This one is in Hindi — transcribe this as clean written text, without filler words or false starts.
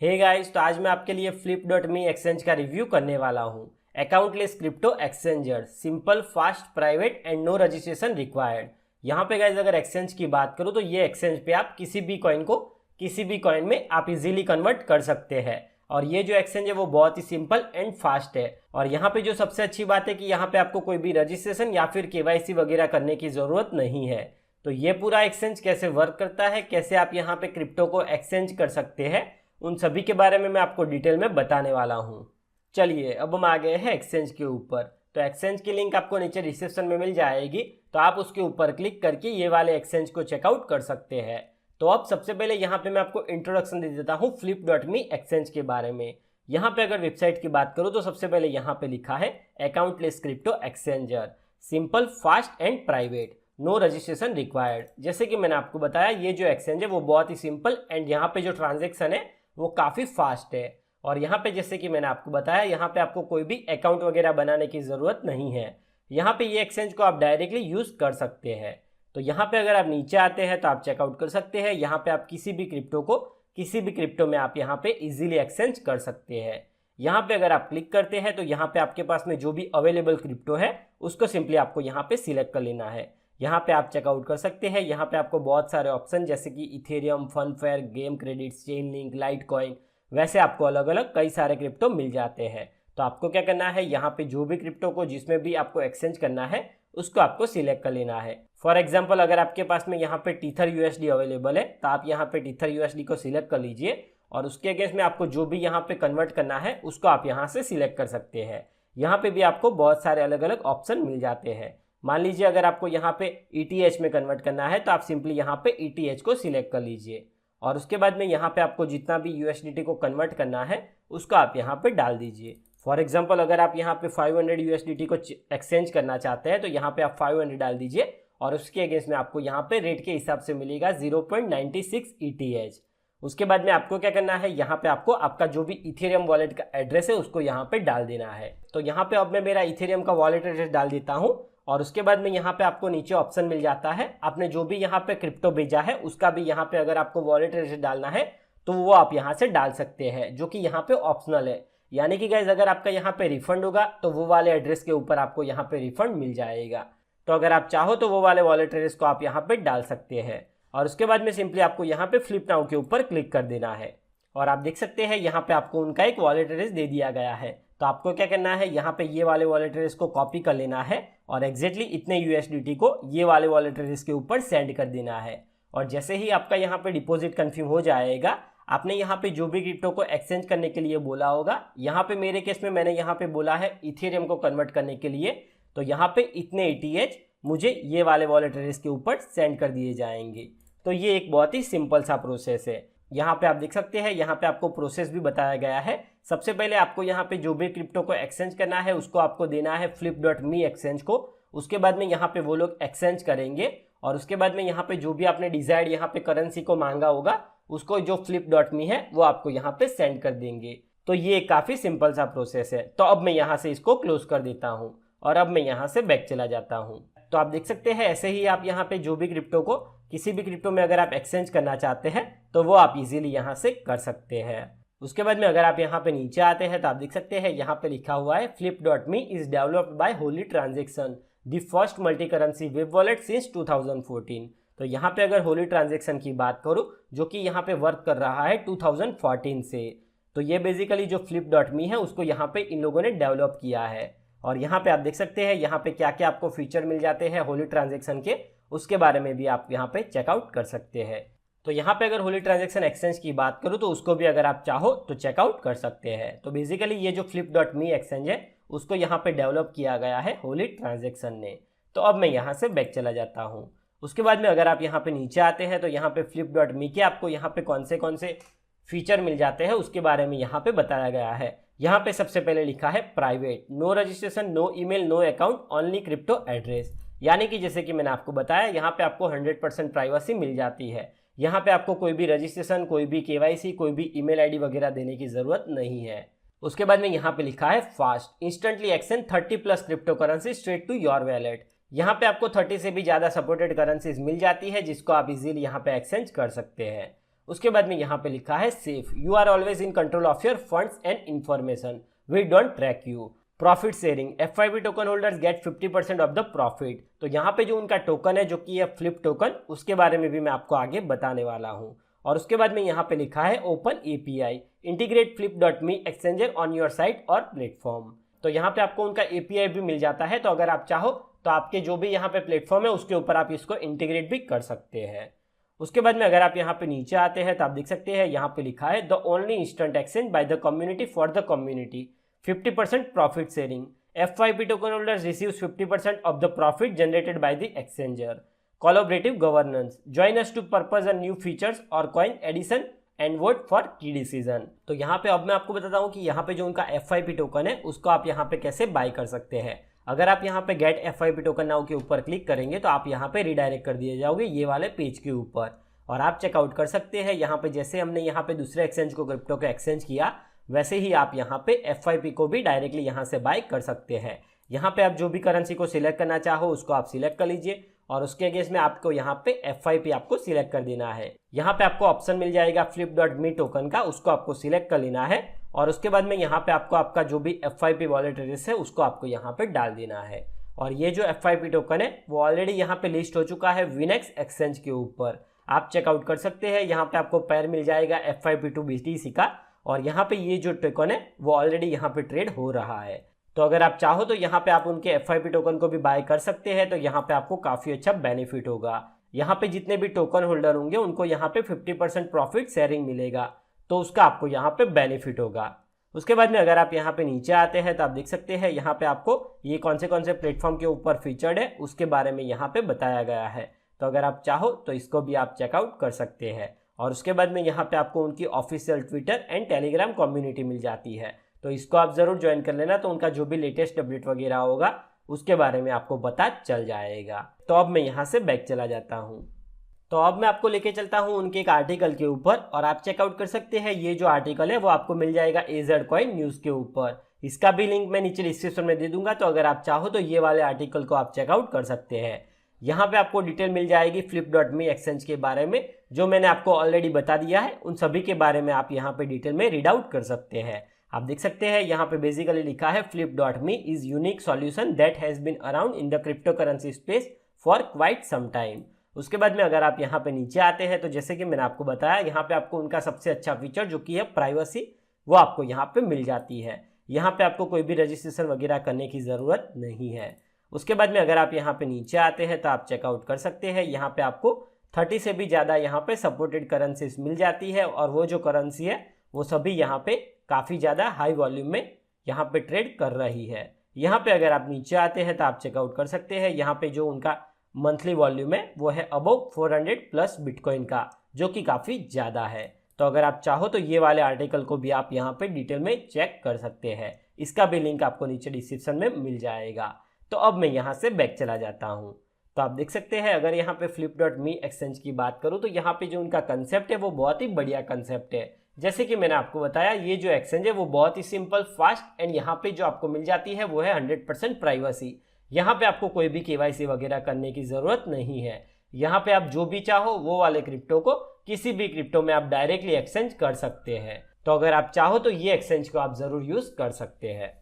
हे गाइस, तो आज मैं आपके लिए flip.me एक्सचेंज का रिव्यू करने वाला हूँ। Accountless crypto exchanger, simple, fast, private and no registration required. यहाँ पे गाइस अगर एक्सचेंज की बात करूँ तो ये एक्सचेंज पे आप किसी भी कॉइन को किसी भी कॉइन में आप इजीली कन्वर्ट कर सकते हैं। और ये जो एक्सचेंज है वो बहुत ही सिंपल एंड फास्ट है। और यहाँ पे जो सबसे अच्छी बात है कि यहाँ पे आपको कोई भी रजिस्ट्रेशन या फिर केवाईसी वगैरह करने की ज़रूरत नहीं है। तो ये पूरा एक्सचेंज कैसे वर्क करता है, कैसे आप यहाँ पे क्रिप्टो को एक्सचेंज कर सकते हैं, उन सभी के बारे में मैं आपको डिटेल में बताने वाला हूँ। चलिए अब हम आ गए हैं एक्सचेंज के ऊपर। तो एक्सचेंज की लिंक आपको नीचे डिस्क्रिप्शन में मिल जाएगी, तो आप उसके ऊपर क्लिक करके ये वाले एक्सचेंज को चेकआउट कर सकते हैं। तो अब सबसे पहले यहाँ पे मैं आपको इंट्रोडक्शन दे देता हूँ flip.me एक्सचेंज के बारे में। यहाँ पे अगर वेबसाइट की बात करूँ तो सबसे पहले यहाँ पे लिखा है accountless crypto exchanger, simple, fast and private, no registration required. जैसे कि मैंने आपको बताया ये जो एक्सचेंज है वो बहुत ही सिंपल एंड यहाँ पे जो ट्रांजेक्शन है वो काफ़ी फास्ट है। और यहाँ पे जैसे कि मैंने आपको बताया यहाँ पे आपको कोई भी अकाउंट वगैरह बनाने की ज़रूरत नहीं है। यहाँ पे ये एक्सचेंज को आप डायरेक्टली यूज़ कर सकते हैं। तो यहाँ पे अगर आप नीचे आते हैं तो आप चेकआउट कर सकते हैं। यहाँ पे आप किसी भी क्रिप्टो में आप यहाँ पे इजीली एक्सचेंज कर सकते हैं। यहाँ पे अगर आप क्लिक करते हैं तो यहाँ पे आपके पास में जो भी अवेलेबल क्रिप्टो है उसको सिंपली आपको यहाँ पे सिलेक्ट कर लेना है। यहाँ पे आप चेकआउट कर सकते हैं। यहाँ पे आपको बहुत सारे ऑप्शन जैसे कि Ethereum, FunFair, game credits, chain link, light coin, वैसे आपको अलग अलग कई सारे क्रिप्टो मिल जाते हैं। तो आपको क्या करना है, यहाँ पे जो भी क्रिप्टो को जिसमें भी आपको एक्सचेंज करना है उसको आपको सिलेक्ट कर लेना है। फॉर एग्जाम्पल अगर आपके पास में यहाँ पे टीथर यूएसडी अवेलेबल है तो आप यहाँ पे टीथर यूएसडी को सिलेक्ट कर लीजिए और उसके अगेंस्ट में आपको जो भी यहाँ पे कन्वर्ट करना है उसको आप यहाँ से सिलेक्ट कर सकते हैं। यहाँ पे भी आपको बहुत सारे अलग अलग ऑप्शन मिल जाते हैं। मान लीजिए अगर आपको यहाँ पे ETH में कन्वर्ट करना है तो आप सिंपली यहाँ पे ETH को सिलेक्ट कर लीजिए और उसके बाद में यहाँ पे आपको जितना भी USDT को कन्वर्ट करना है उसको आप यहाँ पे डाल दीजिए। फॉर एग्जांपल अगर आप यहाँ पे 500 USDT को एक्सचेंज करना चाहते हैं तो यहाँ पे आप 500 डाल दीजिए और उसके अगेंस्ट में आपको यहाँ पे रेट के हिसाब से मिलेगा 0.96 ETH। उसके बाद में आपको क्या करना है, यहाँ पे आपको आपका जो भी इथेरियम वॉलेट का एड्रेस है उसको यहाँ पे डाल देना है। तो यहाँ पे अब मैं मेरा इथेरियम का वॉलेट एड्रेस डाल देता हूँ और उसके बाद में यहाँ पे आपको नीचे ऑप्शन मिल जाता है, आपने जो भी यहाँ पे क्रिप्टो भेजा है उसका भी यहाँ पे अगर आपको वॉलेट एड्रेस डालना है तो वो आप यहाँ से डाल सकते हैं, जो कि यहाँ पे ऑप्शनल है। यानी कि गाइज अगर आपका यहाँ पे रिफंड होगा तो वो वाले एड्रेस के ऊपर आपको यहाँ पे रिफंड मिल जाएगा। तो अगर आप चाहो तो वो वाले वॉलेट एड्रेस को आप यहाँ पे डाल सकते हैं और उसके बाद में सिंपली आपको यहाँ पे फ्लिप नाउ के ऊपर क्लिक कर देना है और आप देख सकते हैं यहाँ पे आपको उनका एक वॉलेट एड्रेस दे दिया गया है। तो आपको क्या करना है, यहाँ पे ये वाले वॉलेट एड्रेस को कॉपी कर लेना है और एग्जैक्टली इतने USDT को ये वाले वॉलेट एड्रेस के ऊपर सेंड कर देना है। और जैसे ही आपका यहाँ पे डिपॉजिट कंफर्म हो जाएगा, आपने यहाँ पे जो भी क्रिप्टो को एक्सचेंज करने के लिए बोला होगा, यहाँ पे मेरे केस में मैंने यहाँ पे बोला है इथेरियम को कन्वर्ट करने के लिए, तो यहाँ पे इतने ETH मुझे ये वाले वॉलेट एड्रेस के ऊपर सेंड कर दिए जाएंगे। तो ये एक बहुत ही सिंपल सा प्रोसेस है। यहाँ पे आप देख सकते हैं, यहाँ पे आपको प्रोसेस भी बताया गया है। सबसे पहले आपको यहाँ पे जो भी क्रिप्टो को एक्सचेंज करना है उसको आपको देना है flip.me एक्सचेंज को। उसके बाद में यहाँ पे वो लोग एक्सचेंज करेंगे और उसके बाद में यहाँ पे जो भी आपने डिजायर्ड यहाँ पे करेंसी को मांगा होगा उसको जो flip.me है वो आपको यहाँ पे सेंड कर देंगे। तो ये काफ़ी सिंपल सा प्रोसेस है। तो अब मैं यहाँ से इसको क्लोज कर देता हूँ और अब मैं यहाँ से बैक चला जाता हूँ। तो आप देख सकते हैं ऐसे ही आप यहाँ पे जो भी क्रिप्टो को किसी भी क्रिप्टो में अगर आप एक्सचेंज करना चाहते हैं तो वो आप इजीली यहाँ से कर सकते हैं। उसके बाद में अगर आप यहाँ पे नीचे आते हैं तो आप देख सकते हैं यहाँ पे लिखा हुआ है flip.me is developed by Holi transaction, the first multi currency web wallet since 2014। तो यहाँ पे अगर होली ट्रांजेक्शन की बात करूँ जो कि यहाँ पे वर्क कर रहा है 2014 से, तो ये बेसिकली जो flip.me है उसको यहाँ पे इन लोगों ने डेवलप किया है। और यहाँ पे आप देख सकते हैं यहाँ पे क्या क्या आपको फीचर मिल जाते हैं होली ट्रांजेक्शन के, उसके बारे में भी आप यहाँ पे चेकआउट कर सकते हैं। तो यहाँ पे अगर होली ट्रांजेक्शन एक्सचेंज की बात करूँ तो उसको भी अगर आप चाहो तो चेकआउट कर सकते हैं। तो बेसिकली ये जो flip.me एक्सचेंज है उसको यहाँ पे डेवलप किया गया है होली ट्रांजेक्शन ने। तो अब मैं यहाँ से बैक चला जाता हूँ। उसके बाद में अगर आप यहाँ पे नीचे आते हैं तो यहाँ पे flip.me के आपको यहाँ पे कौन से फीचर मिल जाते हैं उसके बारे में यहाँ पे बताया गया है। यहाँ पे सबसे पहले लिखा है private, no registration, no email, no account, only crypto address. यानी कि जैसे कि मैंने आपको बताया यहाँ पे आपको 100% प्राइवेसी मिल जाती है। यहाँ पे आपको कोई भी रजिस्ट्रेशन, कोई भी KYC, कोई भी ईमेल आईडी वगैरह देने की ज़रूरत नहीं है। उसके बाद में यहाँ पे लिखा है fast, instantly exchange 30+ crypto currency straight to your wallet. यहाँ पे आपको 30 से भी ज़्यादा सपोर्टेड करेंसीज मिल जाती है जिसको आप इजीली यहाँ पे एक्सचेंज कर सकते हैं। उसके बाद में यहाँ पे लिखा है safe, you are always in control of your funds and information, we don't track you. Profit sharing, FIP token holders get 50% of the profit. तो यहाँ पे जो उनका टोकन है जो कि है फ्लिप टोकन, उसके बारे में भी मैं आपको आगे बताने वाला हूँ। और उसके बाद में यहाँ पे लिखा है open API, integrate flip.me exchanger on your site और प्लेटफॉर्म। तो यहाँ पे आपको उनका API भी मिल जाता है, तो अगर आप चाहो तो आपके जो भी यहाँ पे प्लेटफॉर्म है उसके ऊपर आप इसको इंटीग्रेट भी कर सकते हैं। उसके बाद में अगर आप यहाँ पे नीचे आते हैं तो आप देख सकते हैं यहाँ पे लिखा है the only instant exchange by the community for the community, 50% profit sharing, FIP token holders receives 50% of the profit generated by the exchanger, collaborative governance, join us to purpose new features और coin addition and vote for key decision. तो यहाँ पे अब मैं आपको बताता हूँ कि यहाँ पे जो उनका FIP टोकन है उसको आप यहाँ पे कैसे बाय कर सकते हैं। अगर आप यहाँ पे गेट FIP टोकन नाउ के ऊपर क्लिक करेंगे तो आप यहाँ पे रिडायरेक्ट कर दिए जाओगे ये वाले पेज के ऊपर, और आप चेकआउट कर सकते हैं। यहाँ पे जैसे हमने यहाँ पे दूसरे एक्सचेंज को क्रिप्टो को एक्सचेंज किया, वैसे ही आप यहाँ पे FIP को भी डायरेक्टली यहाँ से बाय कर सकते हैं। यहाँ पे आप जो भी करेंसी को सिलेक्ट करना चाहो उसको आप सिलेक्ट कर लीजिए, और उसके अगेंस्ट में आपको यहाँ पे FIP आपको सिलेक्ट कर देना है। यहाँ पे आपको ऑप्शन मिल जाएगा flip.me टोकन का, उसको आपको सिलेक्ट कर लेना है, और उसके बाद में यहाँ पे आपको आपका जो भी FIP वॉलेट एड्रेस है उसको आपको यहाँ पे डाल देना है। और ये जो FIP टोकन है वो ऑलरेडी यहाँ पे लिस्ट हो चुका है विनेक्स एक्सचेंज के ऊपर, आप चेकआउट कर सकते हैं। यहाँ पे आपको पेयर मिल जाएगा FIP2BTC का, और यहाँ पे ये जो टोकन है वो ऑलरेडी यहाँ पे ट्रेड हो रहा है। तो अगर आप चाहो तो यहाँ पे आप उनके FIP टोकन को भी बाय कर सकते हैं, तो यहाँ पे आपको काफ़ी अच्छा बेनिफिट होगा। यहाँ पे जितने भी टोकन होल्डर होंगे उनको यहाँ पे 50% प्रॉफिट शेयरिंग मिलेगा, तो उसका आपको यहाँ पे बेनिफिट होगा। उसके बाद में अगर आप यहाँ पे नीचे आते हैं तो आप देख सकते हैं यहाँ पे आपको ये कौन से प्लेटफॉर्म के ऊपर फीचर्ड है उसके बारे में यहाँ पे बताया गया है। तो अगर आप चाहो तो इसको भी आप चेकआउट कर सकते हैं। और उसके बाद में यहाँ पे आपको उनकी official Twitter and Telegram community मिल जाती है, तो इसको आप ज़रूर ज्वाइन कर लेना, तो उनका जो भी लेटेस्ट अपडेट वगैरह होगा उसके बारे में आपको पता चल जाएगा। तो अब मैं यहाँ से बैक चला जाता हूँ। तो अब मैं आपको लेके चलता हूँ उनके एक आर्टिकल के ऊपर, और आप चेकआउट कर सकते हैं ये जो आर्टिकल है वो आपको मिल जाएगा AZCoin न्यूज़ के ऊपर। इसका भी लिंक मैं नीचे डिस्क्रिप्शन में दे दूंगा, तो अगर आप चाहो तो ये वाले आर्टिकल को आप चेकआउट कर सकते हैं। यहाँ पे आपको डिटेल मिल जाएगी flip.me एक्सचेंज के बारे में, जो मैंने आपको ऑलरेडी बता दिया है, उन सभी के बारे में आप यहाँ पे डिटेल में रीड आउट कर सकते हैं। आप देख सकते हैं यहाँ पे बेसिकली लिखा है flip.me is unique solution that has been around in the crypto currency space for quite some time. उसके बाद में अगर आप यहाँ पे नीचे आते हैं तो जैसे कि मैंने आपको बताया, यहाँ पे आपको उनका सबसे अच्छा फीचर जो कि है प्राइवेसी, वो आपको यहाँ पे मिल जाती है। यहाँ पे आपको कोई भी रजिस्ट्रेशन वगैरह करने की ज़रूरत नहीं है। उसके बाद में अगर आप यहाँ पे नीचे आते हैं तो आप चेकआउट कर सकते हैं, यहाँ पे आपको 30 से भी ज़्यादा यहाँ पे सपोर्टेड करेंसीज मिल जाती है, और वो जो करेंसी है वो सभी यहाँ पे काफ़ी ज़्यादा हाई वॉल्यूम में यहाँ पे ट्रेड कर रही है। यहाँ पे अगर आप नीचे आते हैं तो आप चेकआउट कर सकते हैं, यहाँ पे जो उनका मंथली वॉल्यूम है वो है अबव 400 प्लस बिटकॉइन का, जो कि काफ़ी ज़्यादा है। तो अगर आप चाहो तो ये वाले आर्टिकल को भी आप यहाँ पे डिटेल में चेक कर सकते हैं, इसका भी लिंक आपको नीचे डिस्क्रिप्शन में मिल जाएगा। तो अब मैं यहाँ से बैक चला जाता हूँ। तो आप देख सकते हैं अगर यहाँ पे flip.me एक्सचेंज की बात करूँ तो यहाँ पे जो उनका कंसेप्ट है वो बहुत ही बढ़िया कंसेप्ट है। जैसे कि मैंने आपको बताया, ये जो एक्सचेंज है वो बहुत ही सिंपल, फास्ट, एंड यहाँ पे जो आपको मिल जाती है वो है 100% प्राइवेसी। यहाँ पे आपको कोई भी KYC वगैरह करने की ज़रूरत नहीं है। यहाँ पे आप जो भी चाहो वो वाले क्रिप्टो को किसी भी क्रिप्टो में आप डायरेक्टली एक्सचेंज कर सकते हैं। तो अगर आप चाहो तो ये एक्सचेंज को आप ज़रूर यूज़ कर सकते हैं।